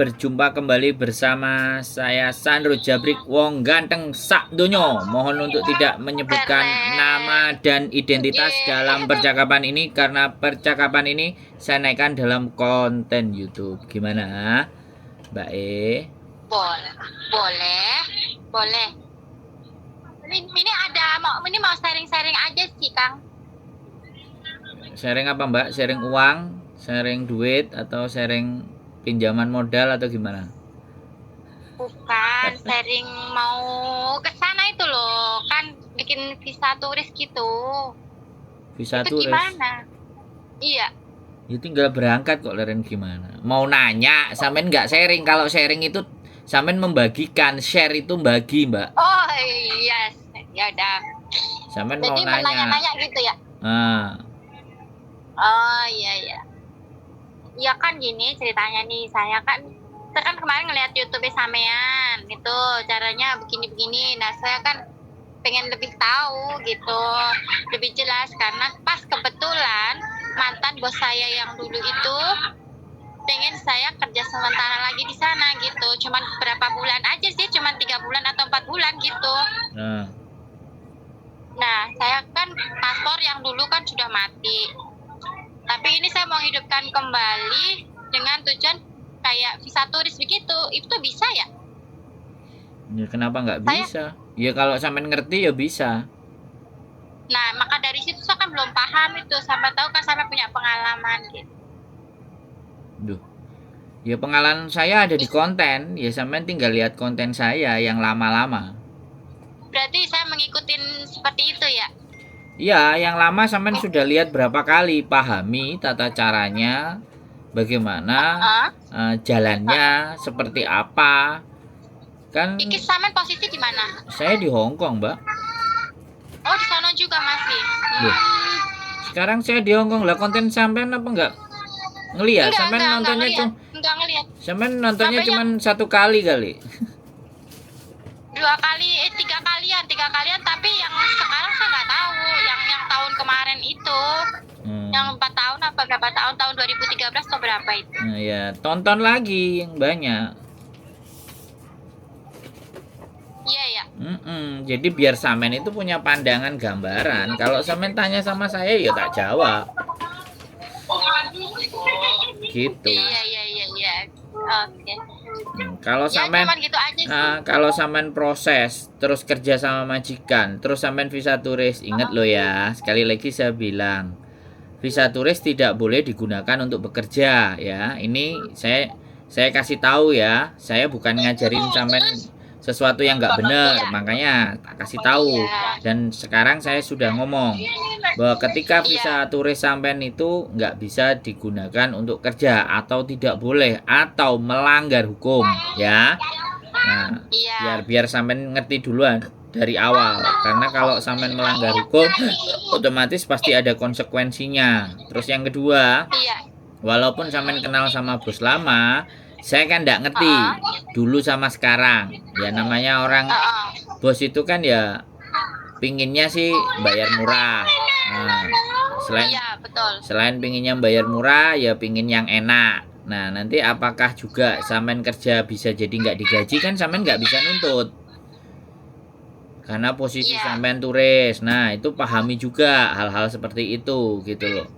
berjumpa kembali bersama saya Sandro Jabrik Wong Ganteng Sak Donyo. Mohon untuk tidak menyebutkan nama dan identitas dalam percakapan ini karena percakapan ini saya naikkan dalam konten YouTube. Gimana, Mbak E? Boleh. Ini mau sharing-sharing aja sih, Kang. Sharing apa, Mbak? Sharing uang, sharing duit, atau sharing pinjaman modal atau gimana? Bukan, sharing mau ke sana itu loh, kan bikin visa turis gitu. Visa itu turis. Gimana? Iya. Ya tinggal berangkat kok, leren gimana? Mau nanya, sampean nggak sharing. Kalau sharing itu sampean membagikan, share itu bagi, Mbak. Oh iya, ya udah. Sampean mau Jadi nanya. menanya-nanya gitu ya? Oh iya. Ya kan gini ceritanya nih, saya kan kemarin ngeliat YouTube sampean gitu, caranya begini-begini. Nah, saya kan pengen lebih tahu gitu, lebih jelas karena pas kebetulan mantan bos saya yang dulu itu pengen saya kerja sementara lagi di sana gitu. Cuman berapa bulan aja sih, cuman 3 bulan atau 4 bulan gitu. Nah, saya kan paspor yang dulu kan sudah mati. Tapi ini saya mau hidupkan kembali dengan tujuan kayak visa turis begitu. Itu bisa ya? Ya kenapa nggak bisa? Ya kalau sampean ngerti ya bisa. Nah, maka dari situ saya kan belum paham itu. Sampai tahu kan sampai punya pengalaman gitu. Duh. Ya pengalaman saya ada di konten. Ya sampean tinggal lihat konten saya yang lama-lama. Berarti saya mengikuti seperti itu ya? Iya, yang lama sampean sudah lihat berapa kali, pahami tata caranya, bagaimana jalannya, seperti apa. Kan Iki sampean posisi di mana? Saya di Hong Kong, Mbak. Oh, di sana juga masih. Sekarang saya di Hong Kong. Lah konten sampean apa enggak ngelihat? Sampean nontonnya cuma enggak ngelihat. Sampean nontonnya cuma 1 kali. 2 kali, 3 kalian, tapi yang sekarang saya nggak tahu, yang tahun kemarin itu, yang 4 tahun apa berapa tahun 2013 atau berapa itu? Nah, ya tonton lagi yang banyak. Iya ya. Jadi biar sampean itu punya pandangan gambaran. Kalau sampean tanya sama saya ya tak jawab. Gitu. Iya. Oke. Kalau sampean gitu aja sih. Kalau sampean proses terus kerja sama majikan, terus sampean visa turis, ingat lo ya, sekali lagi saya bilang, visa turis tidak boleh digunakan untuk bekerja ya. Ini saya kasih tahu ya, saya bukan ngajarin sampean sesuatu yang nggak benar, makanya tak kasih tahu. Dan sekarang saya sudah ngomong bahwa ketika visa turis sampean itu nggak bisa digunakan untuk kerja atau tidak boleh atau melanggar hukum ya. Nah, biar sampean ngerti duluan dari awal, karena kalau sampean melanggar hukum otomatis pasti ada konsekuensinya. Terus yang kedua, walaupun sampean kenal sama bos lama, saya kan nggak ngerti dulu sama sekarang. Ya namanya orang bos itu kan ya pinginnya sih bayar murah. Nah, selain pinginnya bayar murah, ya pingin yang enak. Nah, nanti apakah juga sampean kerja bisa jadi nggak digaji, kan sampean nggak bisa nuntut. Karena posisi sampean turis. Nah, itu pahami juga hal-hal seperti itu gitu loh.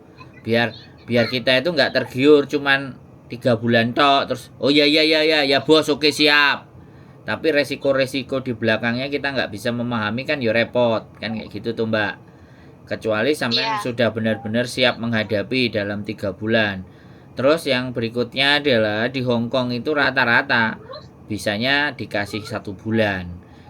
Biar kita itu nggak tergiur cuman 3 bulan tok terus ya bos, oke siap. Tapi resiko-resiko di belakangnya kita nggak bisa memahami kan ya repot kan, kayak gitu tuh Mbak. Kecuali sampean sudah benar-benar siap menghadapi dalam 3 bulan. Terus yang berikutnya adalah di Hong Kong itu rata-rata bisanya dikasih 1 bulan.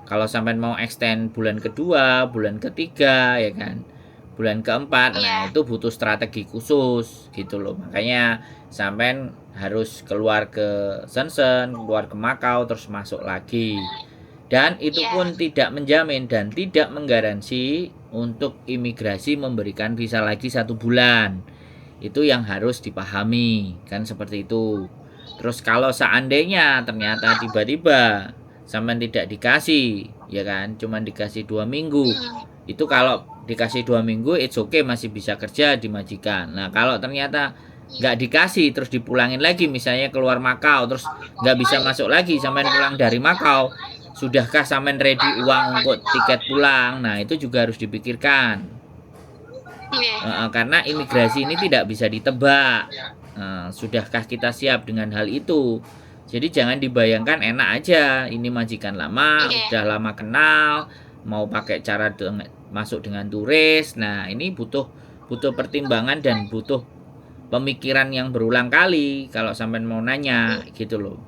Kalau sampean mau extend bulan kedua, bulan ketiga ya kan, bulan keempat, nah itu butuh strategi khusus gitu loh. Makanya sampean harus keluar ke Shenzhen, keluar ke Macau, terus masuk lagi. Dan itu pun tidak menjamin dan tidak menggaransi untuk imigrasi memberikan visa lagi 1 bulan. Itu yang harus dipahami, kan seperti itu. Terus kalau seandainya ternyata tiba-tiba sampean tidak dikasih, ya kan, cuman dikasih 2 minggu. Itu kalau dikasih 2 minggu, it's okay, masih bisa kerja di majikan. Nah, kalau ternyata nggak dikasih, terus dipulangin lagi, misalnya keluar Makau, terus nggak bisa masuk lagi, sampean pulang dari Makau, sudahkah sampean ready uang untuk tiket pulang? Nah, itu juga harus dipikirkan. Karena imigrasi ini tidak bisa ditebak. Sudahkah kita siap dengan hal itu? Jadi jangan dibayangkan enak aja, ini majikan lama, udah lama kenal, mau pakai cara masuk dengan turis. Nah, ini butuh pertimbangan dan butuh pemikiran yang berulang kali kalau sampean mau nanya gitu loh.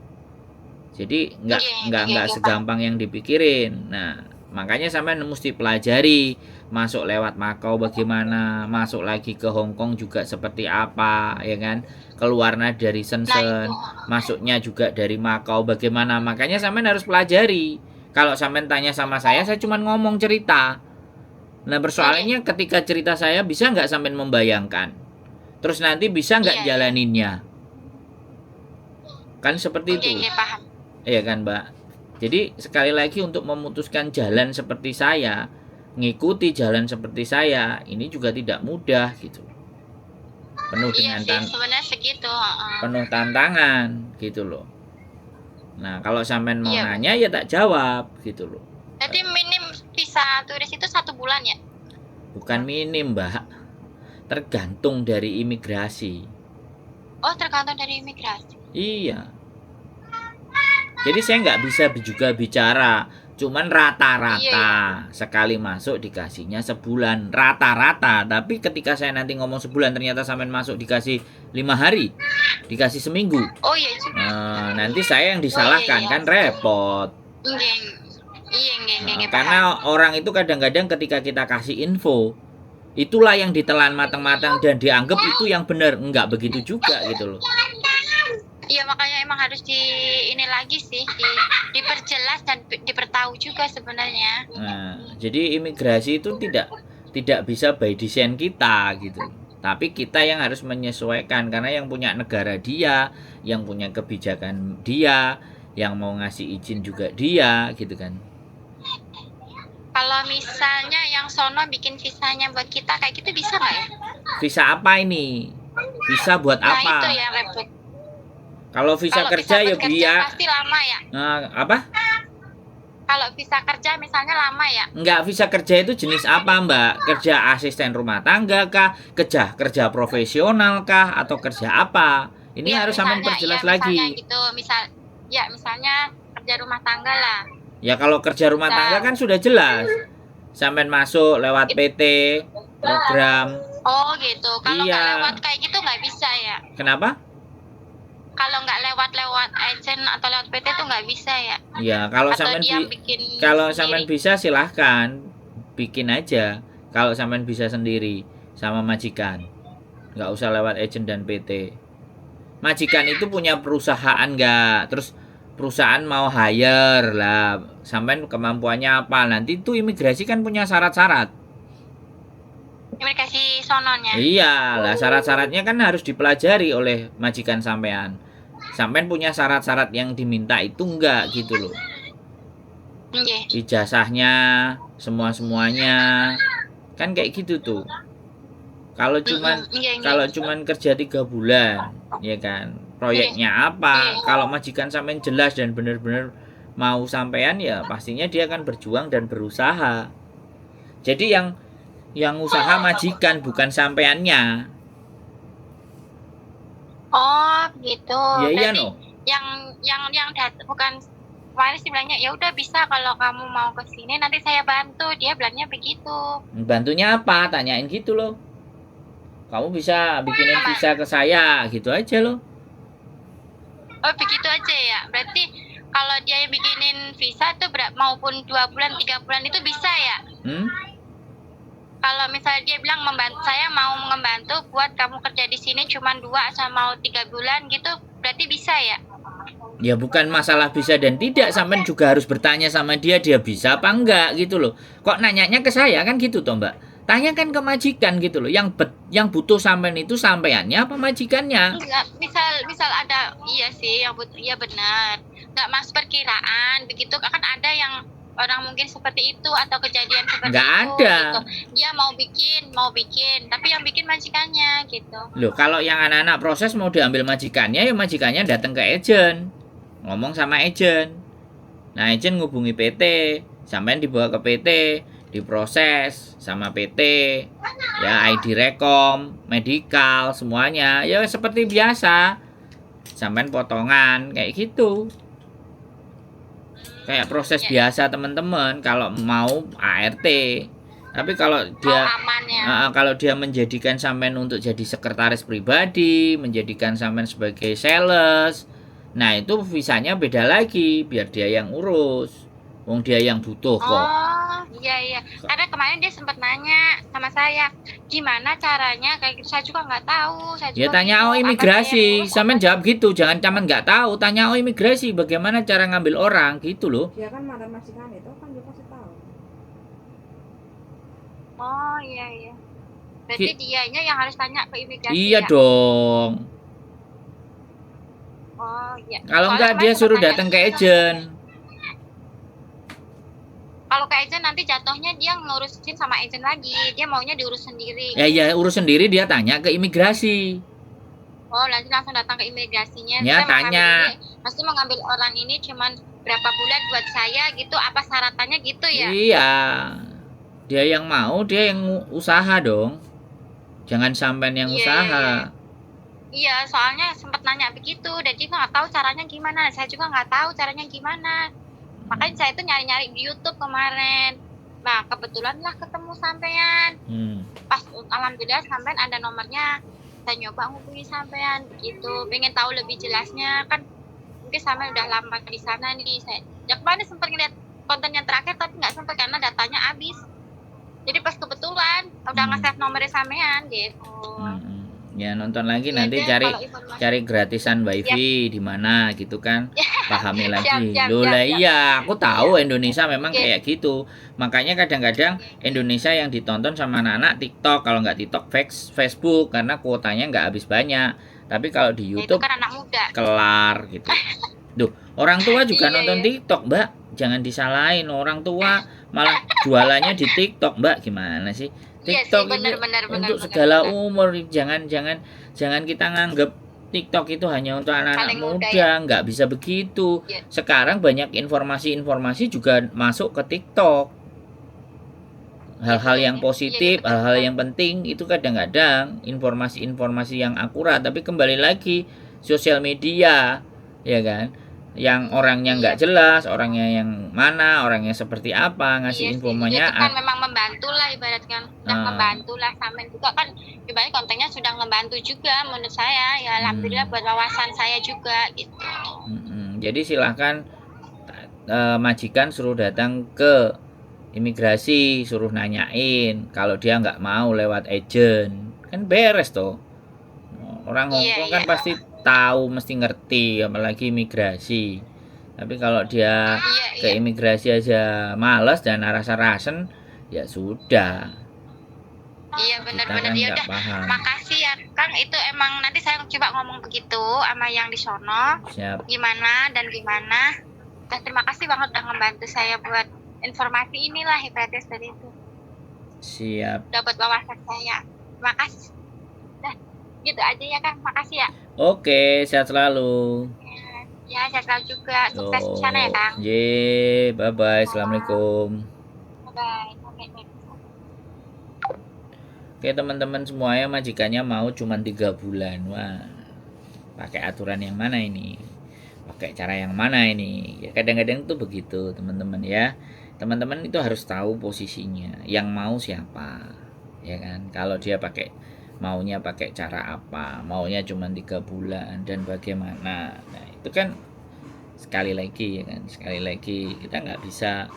Jadi nggak segampang yang dipikirin. Nah, makanya sampean mesti pelajari masuk lewat Makau bagaimana, masuk lagi ke Hong Kong juga seperti apa, ya kan? Keluarnya dari Shenzhen, masuknya juga dari Makau bagaimana. Makanya sampean harus pelajari. Kalau sampean tanya sama saya cuma ngomong cerita. Nah, persoalannya ketika cerita saya bisa nggak sampean membayangkan? Terus nanti bisa nggak jalaninnya? Kan seperti itu. Iya kan, Mbak? Jadi sekali lagi untuk memutuskan jalan seperti saya, ngikuti jalan seperti saya, ini juga tidak mudah gitu. Penuh dengan penuh tantangan gitu loh. Nah, kalau sampean mau nanya ya tak jawab gitu loh. Jadi minim visa turis itu 1 bulan ya? Bukan minim, Mbak. Tergantung dari imigrasi. Oh, tergantung dari imigrasi. Iya. Jadi saya nggak bisa juga bicara, cuman rata-rata sekali masuk dikasihnya sebulan, rata-rata. Tapi ketika saya nanti ngomong sebulan ternyata sampean masuk dikasih 5 hari, dikasih seminggu. Oh iya. Nanti saya yang disalahkan, kan repot. Karena orang itu kadang-kadang ketika kita kasih info, itulah yang ditelan matang-matang dan dianggap itu yang benar. Enggak begitu juga gitu loh. Iya, makanya emang harus diperjelas dan diberitahu juga sebenarnya. Nah, jadi imigrasi itu tidak bisa by design kita gitu. Tapi kita yang harus menyesuaikan, karena yang punya negara dia, yang punya kebijakan dia, yang mau ngasih izin juga dia gitu kan. Kalau misalnya yang sono bikin visanya buat kita kayak gitu bisa nggak ya? Visa apa ini? Visa buat apa? Nah, itu yang repot. Kalau visa kerja ya dia pasti lama ya. Apa? Kalau visa kerja misalnya lama ya? Enggak, visa kerja itu jenis apa, Mbak? Kerja asisten rumah tangga kah? Kerja profesional kah? Atau kerja apa? Ini harus sampean perjelas lagi. Gitu, misalnya kerja rumah tangga lah. Ya kalau kerja rumah tangga kan sudah jelas. Sampean masuk lewat PT, program. Oh gitu. Kalau nggak lewat kayak gitu nggak bisa ya? Kenapa? Kalau nggak lewat agent atau lewat PT tuh nggak bisa ya? Ya kalau sampean bisa silahkan bikin aja. Kalau sampean bisa sendiri sama majikan, nggak usah lewat agent dan PT. Majikan itu punya perusahaan nggak? Terus perusahaan mau hire lah, sampean kemampuannya apa? Nanti itu imigrasi kan punya syarat-syarat. Imigrasi sononya. Iya lah, syarat-syaratnya kan harus dipelajari oleh majikan sampean. Sampean punya syarat-syarat yang diminta itu enggak gitu loh. Ijazahnya, semuanya kan kayak gitu tuh. Kalau cuman kerja 3 bulan, ya kan, proyeknya apa? Kalau majikan sampean jelas dan benar-benar mau sampean, ya pastinya dia akan berjuang dan berusaha. Jadi yang usaha majikan bukan sampeannya. Oh gitu. Ya iya no. Yang bukan kemarin sih bilangnya ya udah bisa kalau kamu mau ke sini nanti saya bantu. Dia bilangnya begitu. Bantunya apa? Tanyain gitu loh. Kamu bisa bikinin visa ke saya, gitu aja loh. Oh begitu aja ya. Berarti kalau dia yang bikinin visa tuh maupun 2 bulan 3 bulan itu bisa ya? Kalau misalnya dia bilang saya mau membantu buat kamu kerja di sini cuma 2 sama 3 bulan gitu, berarti bisa ya? Ya bukan masalah bisa dan tidak, sampean juga harus bertanya sama dia bisa apa enggak gitu loh. Kok nanyanya ke saya kan gitu toh, Mbak? Tanyakan ke majikan gitu loh. Yang butuh sampean itu sampeannya apa majikannya? Enggak, misal ada iya sih yang butuh, iya benar. Enggak mas perkiraan begitu kan ada yang orang mungkin seperti itu atau kejadian seperti Nggak itu ada. gitu. Dia mau bikin, tapi yang bikin majikannya gitu. Loh, kalau yang anak-anak proses mau diambil majikannya, ya majikannya datang ke agent. Ngomong sama agent. Nah, agent ngubungi PT, sampai dibawa ke PT, diproses sama PT, ya ID rekom, medikal, semuanya. Ya seperti biasa. Sampai potongan kayak gitu. Kayak proses Ya, biasa teman-teman kalau mau ART. Tapi kalau mau dia aman ya. kalau dia menjadikan sampean untuk jadi sekretaris pribadi, menjadikan sampean sebagai sales, nah itu visanya beda lagi, biar dia yang urus. Wong dia yang butuh kok. Oh, iya. Karena kemarin dia sempat nanya sama saya, gimana caranya? Kayak gitu saya juga nggak tahu. Saya Ya juga tanya bingung. Apa saya yang imigrasi, ngurus sampean apa? jawab gitu, jangan cuman nggak tahu, tanya imigrasi bagaimana cara ngambil orang gitu loh. Dia kan mantan majikan itu kan dia pasti tahu. Oh, iya. Berarti dianya yang harus tanya ke imigrasi Iya ya? dong. Oh, iya. Kalau Soalnya enggak kemarin dia sempat suruh tanya datang ke gitu. agent. Kalau ke agent nanti jatuhnya dia ngurusin sama agent lagi. Dia maunya diurus sendiri. Ya urus sendiri, dia tanya ke imigrasi. Oh, nanti langsung datang ke imigrasinya. Ya Saya mau ngambil tanya. ini, pasti mau ngambil orang ini cuman berapa bulan buat saya gitu. Apa syaratannya gitu ya? Iya. Dia yang mau, dia yang usaha dong. Jangan sampean yang Iya. usaha. Iya, soalnya sempat nanya begitu, dan dia nggak tahu caranya gimana. Saya juga nggak tahu caranya gimana. Makanya saya itu nyari-nyari di YouTube kemarin. Nah, kebetulan lah ketemu sampean. Pas alhamdulillah sampean ada nomornya. Saya nyoba hubungi sampean gitu. Pengen tahu lebih jelasnya kan. Mungkin sampean udah lama di sana nih. Ya kemarin sempat ngeliat konten yang terakhir tapi nggak sempat karena datanya habis. Jadi pas kebetulan udah nge-save nomornya sampean gitu. Ya nonton lagi Iya nanti deh, cari kalau informasi. cari gratisan wifi di mana gitu kan. Pahami lagi. Siap. Loh lah iya, aku tahu Indonesia memang Oke. kayak gitu. Makanya kadang-kadang Indonesia yang ditonton sama anak-anak TikTok, kalau nggak TikTok Facebook karena kuotanya nggak habis banyak. Tapi kalau di Ya, itu YouTube kan anak muda. kelar gitu. Duh, orang tua juga Iya, nonton iya. TikTok, Mbak. Jangan disalahin, orang tua malah jualannya di TikTok, Mbak. Gimana sih? Iya sih, TikTok ini benar. untuk segala umur. Jangan kita nganggep TikTok itu hanya untuk anak-anak Paling muda, muda, nggak bisa begitu. Iya. Sekarang banyak informasi-informasi juga masuk ke TikTok. Hal-hal yang positif, betul. hal-hal yang penting itu kadang-kadang informasi-informasi yang akurat, tapi kembali lagi sosial media, ya kan? Yang orangnya nggak jelas, orangnya yang mana, orangnya seperti apa, ngasih Iya sih, infonya. itu kan memang membantu lah ibaratkan. Sudah membantu lah sampean juga kan ibarat kontennya sudah membantu juga menurut saya. Ya alhamdulillah buat wawasan saya juga gitu. Jadi silahkan majikan suruh datang ke imigrasi, suruh nanyain. Kalau dia nggak mau lewat agent, kan beres toh. Orang Hongkong kan pasti tahu, mesti ngerti, apalagi imigrasi. Tapi kalau dia ke imigrasi aja males dan rasa-rasen, ya sudah. Iya benar-benar Kita kan ya nggak udah. paham. Makasih ya Kang, itu emang nanti saya coba ngomong begitu sama yang di sono. Siap. Gimana. Dan terima kasih banget udah ngebantu saya buat informasi inilah ibaratnya dari itu. Siap. Dapat wawasan saya. Makasih. Dah, gitu aja ya Kang. Makasih ya. Oke, sehat selalu. Ya, sehat selalu juga. Sukses di sana ya Kang. Ye, bye-bye. Assalamualaikum. Bye. Oke teman-teman semuanya, majikannya mau cuma 3 bulan. Wah, pakai aturan yang mana ini? Pakai cara yang mana ini? Ya kadang-kadang tuh begitu teman-teman ya. Teman-teman itu harus tahu posisinya. Yang mau siapa, ya kan? Kalau dia maunya pakai cara apa? Maunya cuma 3 bulan dan bagaimana? Nah itu kan sekali lagi ya kan. Sekali lagi kita nggak bisa.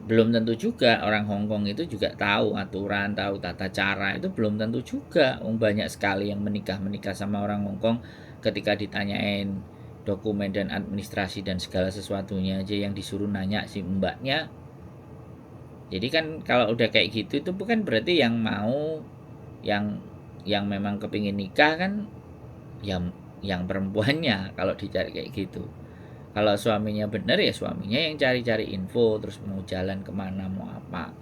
Belum tentu juga orang Hongkong itu juga tahu aturan, tahu tata cara, itu belum tentu juga. Banyak sekali yang menikah sama orang Hongkong ketika ditanyain dokumen dan administrasi dan segala sesuatunya aja yang disuruh nanya si mbaknya. Jadi kan kalau udah kayak gitu itu bukan berarti yang mau yang memang kepingin nikah kan yang perempuannya kalau dicari kayak gitu. Kalau suaminya benar ya suaminya yang cari-cari info, terus mau jalan kemana, mau apa.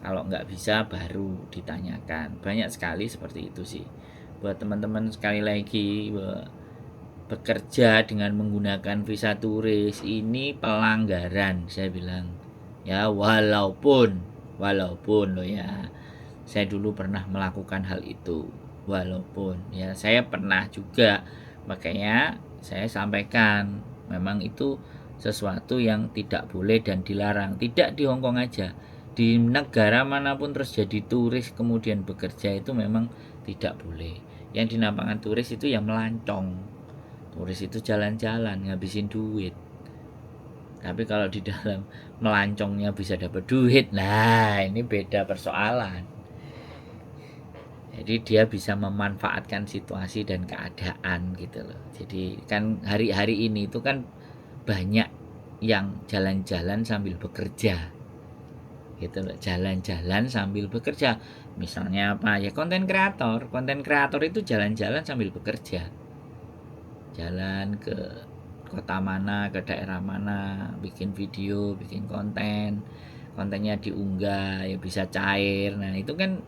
Kalau nggak bisa baru ditanyakan. Banyak sekali seperti itu sih. Buat teman-teman sekali lagi, bekerja dengan menggunakan visa turis ini pelanggaran, saya bilang. Ya walaupun loh ya, saya dulu pernah melakukan hal itu. Walaupun ya saya pernah juga, makanya saya sampaikan memang itu sesuatu yang tidak boleh dan dilarang. Tidak di Hong Kong aja, di negara manapun terus jadi turis kemudian bekerja itu memang tidak boleh. Yang dinamakan turis itu yang melancong. Turis itu jalan-jalan ngabisin duit. Tapi kalau di dalam melancongnya bisa dapat duit, nah ini beda persoalan. Jadi dia bisa memanfaatkan situasi dan keadaan gitu loh. Jadi kan hari-hari ini itu kan banyak yang jalan-jalan sambil bekerja gitu loh, jalan-jalan sambil bekerja. Misalnya apa ya, konten kreator itu jalan-jalan sambil bekerja, jalan ke kota mana, ke daerah mana, bikin video, bikin kontennya diunggah ya bisa cair. Nah itu kan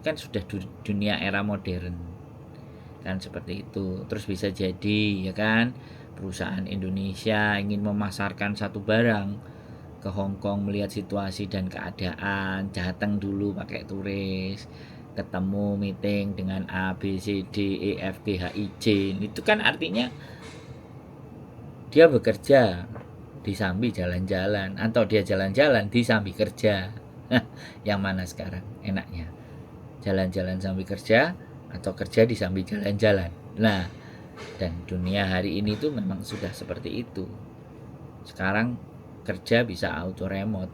sudah dunia era modern kan seperti itu. Terus bisa jadi ya kan perusahaan Indonesia ingin memasarkan satu barang ke Hong Kong, melihat situasi dan keadaan, datang dulu pakai turis, ketemu meeting dengan A B C D E F G H I J. Itu kan artinya dia bekerja disambi jalan-jalan, atau dia jalan-jalan disambi kerja. Yang mana sekarang enaknya? Jalan-jalan sambil kerja atau kerja disambi jalan-jalan? Nah, dan dunia hari ini tuh memang sudah seperti itu. Sekarang kerja bisa auto remote,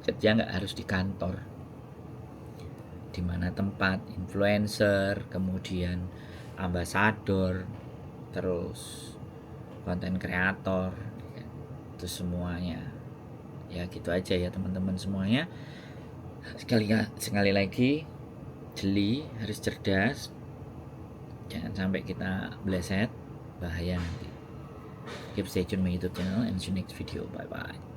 kerja nggak harus di kantor. Di mana tempat influencer, kemudian ambasador, terus konten kreator, itu semuanya. Ya gitu aja ya teman-teman semuanya. Sekali lagi, jeli, harus cerdas, jangan sampai kita bleset, bahaya nanti. Keep stay tune my YouTube channel and see you next video. Bye bye.